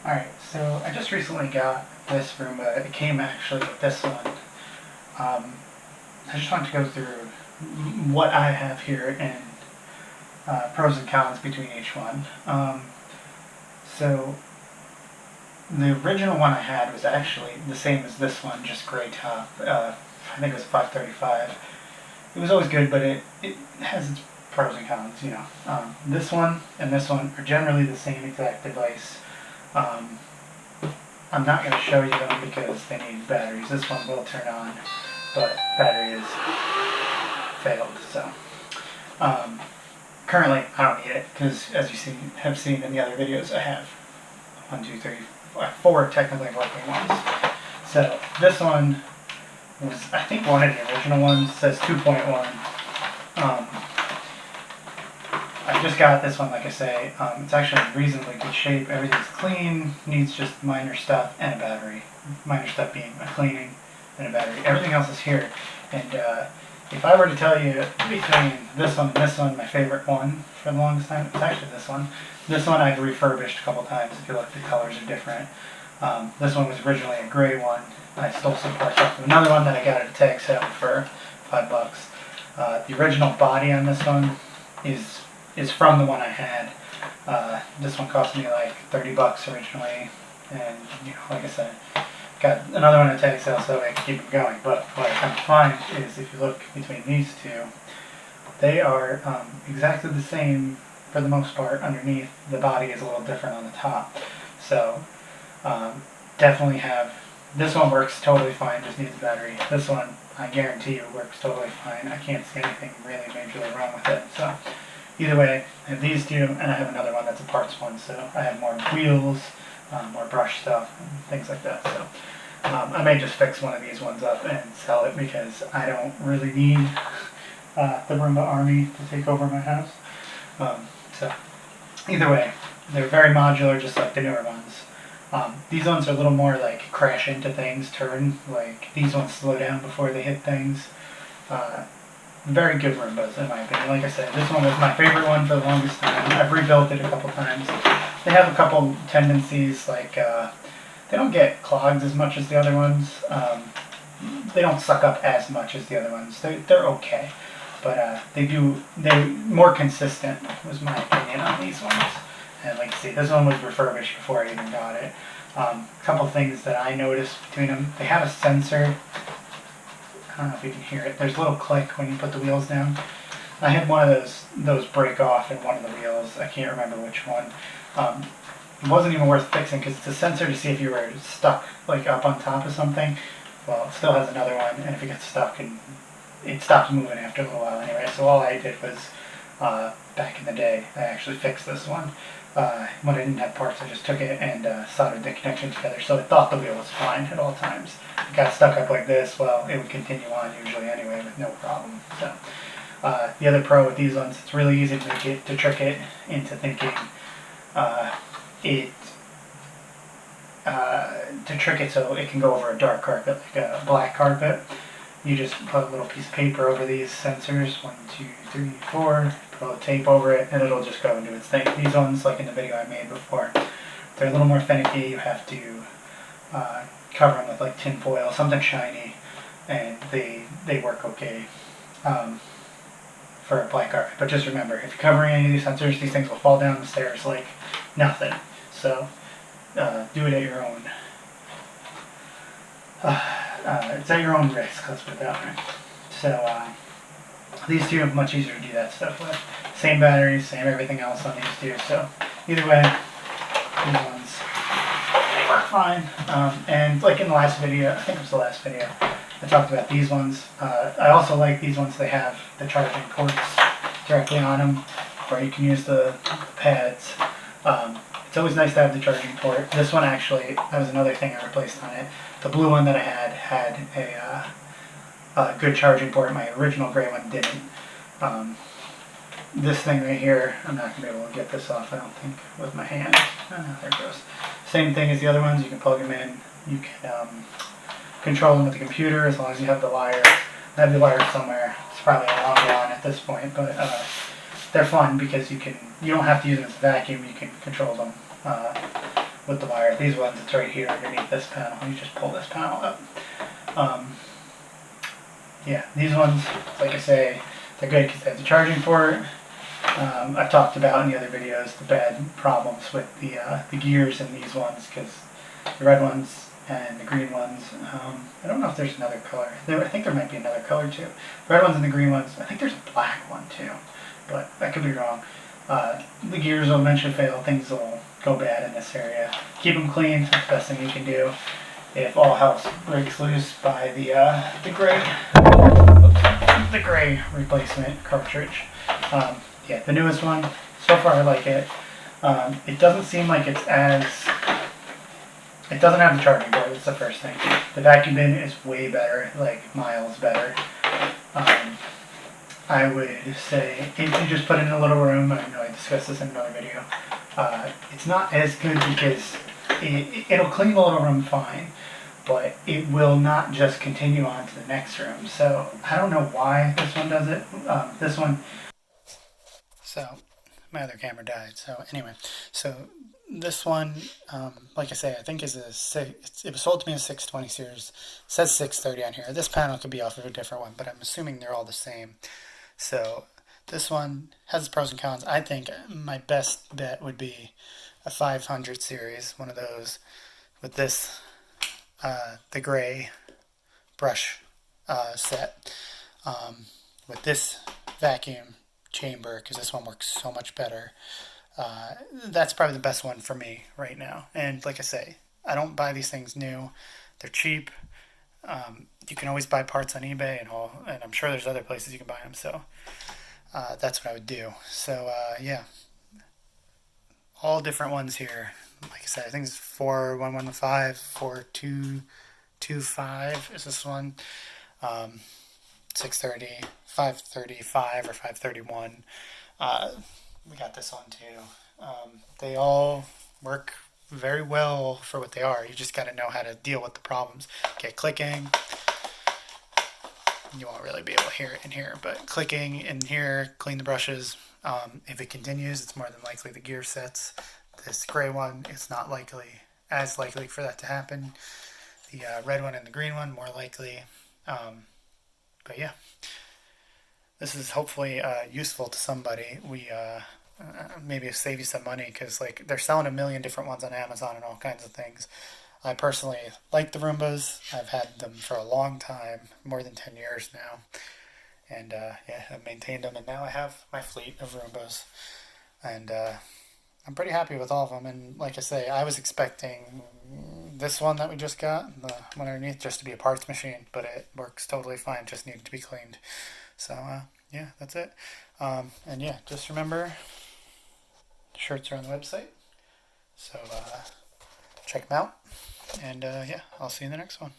Alright, so I just recently got this Roomba. It came actually with this one. I just wanted to go through what I have here and pros and cons between each one. So the original one I had was actually the same as this one, just gray top. I think it was a 535. It was always good, but it has its pros and cons, you know. This one and this one are generally the same exact device. I'm not going to show you them because they need batteries. This one will turn on, but battery has failed. So currently I don't need it because, as you have seen in the other videos, I have 4 technically working ones. So this one was, I think, one of the original ones. It says 2.1. I just got this one, like I say. It's actually in reasonably good shape. Everything's clean, needs just minor stuff and a battery. Minor stuff being a cleaning and a battery. Everything else is here. And if I were to tell you between this one and this one, my favorite one for the longest time, it's actually this one. This one I've refurbished a couple times. If you look, the colors are different. This one was originally a gray one. I stole some parts off of another one that I got at a tag sale for $5. The original body on this one is from the one I had. This one cost me like $30 originally, and you know, like I said, got another one at a tag sale so I can keep them going. But what I come to find is, if you look between these two, they are exactly the same for the most part. Underneath, the body is a little different on the top. So definitely have, this one works totally fine, just needs a battery. This one, I guarantee you, works totally fine. I can't see anything really majorly wrong with it. So either way, I have these two, and I have another one that's a parts one, so I have more wheels, more brush stuff, and things like that. So I may just fix one of these ones up and sell it because I don't really need the Roomba army to take over my house. So either way, they're very modular, just like the newer ones. These ones are a little more like crash into things, turn. Like these ones slow down before they hit things. Very good Roombas in my opinion. Like I said, this one was my favorite one for the longest time. I've rebuilt it a couple times. They have a couple tendencies, like they don't get clogged as much as the other ones. They don't suck up as much as the other ones. They're okay, but they're more consistent was my opinion on these ones. And like you see, this one was refurbished before I even got it. A couple things that I noticed between them: they have a sensor. I don't know if you can hear it. There's a little click when you put the wheels down. I had one of those break off in one of the wheels. I can't remember which one. It wasn't even worth fixing because it's a sensor to see if you were stuck like up on top of something. Well, it still has another one, and if it gets stuck, and it stops moving after a little while anyway. So all I did was, back in the day, I actually fixed this one. When I didn't have parts, I just took it and soldered the connection together, so it thought the wheel was fine at all times. If it got stuck up like this, well, it would continue on usually anyway with no problem. So the other pro with these ones, it's really easy to trick it into thinking to trick it so it can go over a dark carpet, like a black carpet. You just put a little piece of paper over these sensors, 1, 2, 3, 4, put a little tape over it, and it'll just go and do its thing. These ones, like in the video I made before, they're a little more finicky. You have to cover them with like tin foil, something shiny, and they work okay for a black carpet. But just remember, if you're covering any of these sensors, these things will fall down the stairs like nothing. So do it at your own. It's at your own risk, let's put it that way. So these two are much easier to do that stuff with. Same batteries, same everything else on these two. So either way, these ones, they work fine. And like in the last video, I think it was the last video, I talked about these ones. I also like these ones. They have the charging ports directly on them, where you can use the pads. It's always nice to have the charging port. This one actually, that was another thing I replaced on it. The blue one that I had a good charging port. My original gray one didn't. This thing right here, I'm not going to be able to get this off, I don't think, with my hand. There it goes. Same thing as the other ones. You can plug them in. You can control them with the computer as long as you have the wire. I have the wire somewhere. It's probably a long one at this point, but they're fun because you don't have to use them as a vacuum. You can control them with the wire. These ones, it's right here underneath this panel. You just pull this panel up. Yeah, these ones, like I say, they're good because they have the charging port. I've talked about in the other videos the bad problems with the gears in these ones, because the red ones and the green ones, I don't know if there's another color. I think there might be another color too. The red ones and the green ones, I think there's a black one too, but I could be wrong. The gears will eventually fail, things will go bad in this area. Keep them clean, that's the best thing you can do. If all hell breaks loose, by the gray replacement cartridge. Yeah, the newest one. So far, I like it. It doesn't seem like it's as. It doesn't have the charging port. That's the first thing. The vacuum bin is way better, like miles better. I would say if you just put it in a little room. I know I discussed this in another video. It's not as good because it'll clean the little room fine, but it will not just continue on to the next room. So I don't know why this one does it. This one. So my other camera died. So anyway, so this one, like I say, I think is it was sold to me as 620 series. It says 630 on here. This panel could be off of a different one, but I'm assuming they're all the same. So this one has its pros and cons. I think my best bet would be a 500 series, one of those with this, the gray brush set, with this vacuum chamber, because this one works so much better. That's probably the best one for me right now. And like I say, I don't buy these things new. They're cheap. You can always buy parts on eBay and all, and I'm sure there's other places you can buy them. So that's what I would do. So yeah, all different ones here. Like I said, I think it's 41115, 4225 is this one. 630, 535 or 531. We got this one too. They all work very well for what they are. You just got to know how to deal with the problems. Get clicking. You won't really be able to hear it in here, but clicking in here, clean the brushes. If it continues, it's more than likely the gear sets. This gray one, it's not as likely for that to happen. The red one and the green one, more likely. But yeah, this is hopefully useful to somebody. We maybe save you some money, because like they're selling a million different ones on Amazon and all kinds of things. I personally like the Roombas. I've had them for a long time, more than 10 years now. And yeah, I've maintained them, and now I have my fleet of Roombas. And I'm pretty happy with all of them. And like I say, I was expecting this one that we just got, the one underneath, just to be a parts machine, but it works totally fine, just needed to be cleaned. So yeah, that's it. And yeah, just remember, the shirts are on the website. So check them out. And yeah, I'll see you in the next one.